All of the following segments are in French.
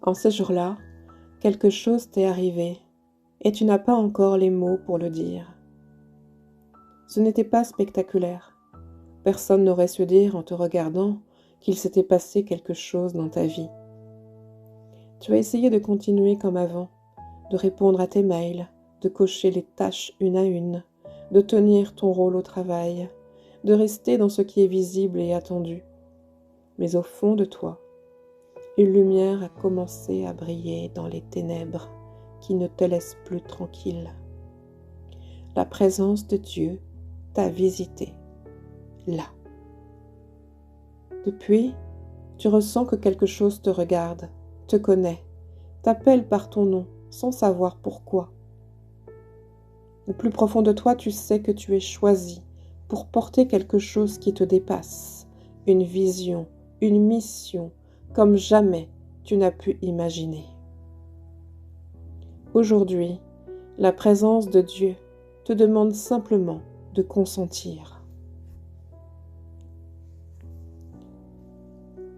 En ces jours-là, quelque chose t'est arrivé et tu n'as pas encore les mots pour le dire. Ce n'était pas spectaculaire. Personne n'aurait su dire en te regardant qu'il s'était passé quelque chose dans ta vie. Tu as essayé de continuer comme avant, de répondre à tes mails, de cocher les tâches une à une, de tenir ton rôle au travail, de rester dans ce qui est visible et attendu. Mais au fond de toi, une lumière a commencé à briller dans les ténèbres qui ne te laissent plus tranquille. La présence de Dieu t'a visité, là. Depuis, tu ressens que quelque chose te regarde, te connaît, t'appelle par ton nom sans savoir pourquoi. Au plus profond de toi, tu sais que tu es choisi pour porter quelque chose qui te dépasse, une vision, une mission, comme jamais tu n'as pu imaginer. Aujourd'hui, la présence de Dieu te demande simplement de consentir.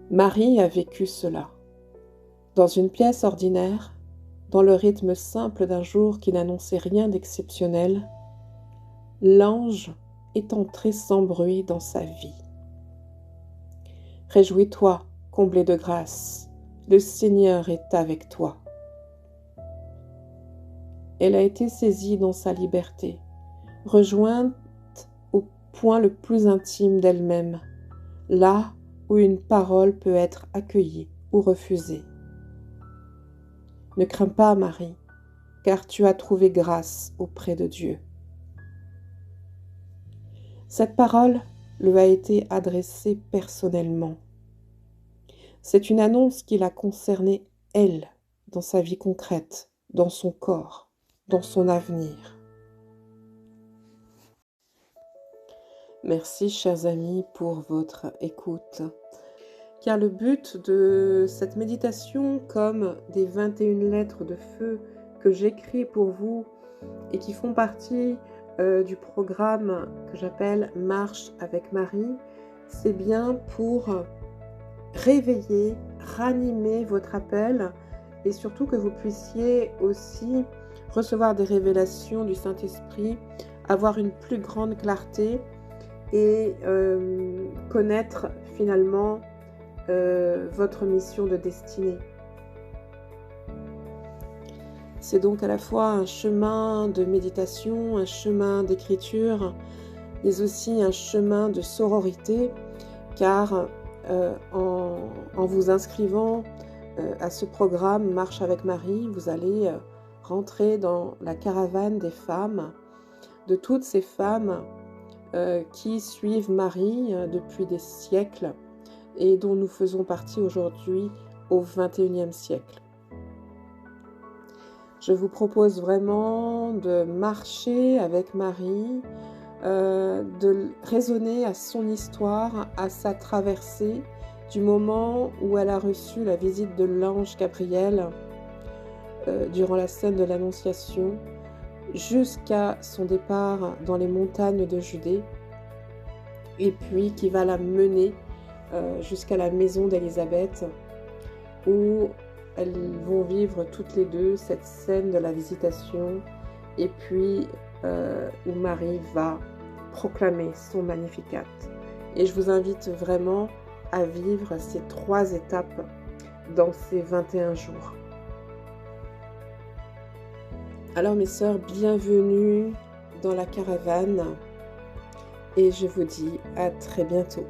Marie a vécu cela. Dans une pièce ordinaire, dans le rythme simple d'un jour qui n'annonçait rien d'exceptionnel, l'ange est entré sans bruit dans sa vie. Réjouis-toi, comblé de grâce, le Seigneur est avec toi. Elle a été saisie dans sa liberté, rejointe au point le plus intime d'elle-même, là où une parole peut être accueillie ou refusée. Ne crains pas, Marie, car tu as trouvé grâce auprès de Dieu. Cette parole lui a été adressée personnellement. C'est une annonce qui l'a concernée, elle, dans sa vie concrète, dans son corps, dans son avenir. Merci, chers amis, pour votre écoute. Car le but de cette méditation, comme des 21 lettres de feu que j'écris pour vous et qui font partie du programme que j'appelle Marche avec Marie, c'est bien pour réveiller, ranimer votre appel et surtout que vous puissiez aussi recevoir des révélations du Saint-Esprit, avoir une plus grande clarté et connaître finalement votre mission de destinée. C'est donc à la fois un chemin de méditation, un chemin d'écriture, mais aussi un chemin de sororité, car en vous inscrivant à ce programme Marche avec Marie, vous allez rentrer dans la caravane des femmes, de toutes ces femmes qui suivent Marie depuis des siècles et dont nous faisons partie aujourd'hui au XXIe siècle. Je vous propose vraiment de marcher avec Marie, de raisonner à son histoire, à sa traversée, du moment où elle a reçu la visite de l'ange Gabriel durant la scène de l'Annonciation, jusqu'à son départ dans les montagnes de Judée, et puis qui va la mener jusqu'à la maison d'Élisabeth, où elles vont vivre toutes les deux cette scène de la visitation, et puis où Marie va proclamer son Magnificat. Et je vous invite vraiment à vivre ces 3 étapes dans ces 21 jours. Alors mes sœurs, bienvenue dans la caravane et je vous dis à très bientôt.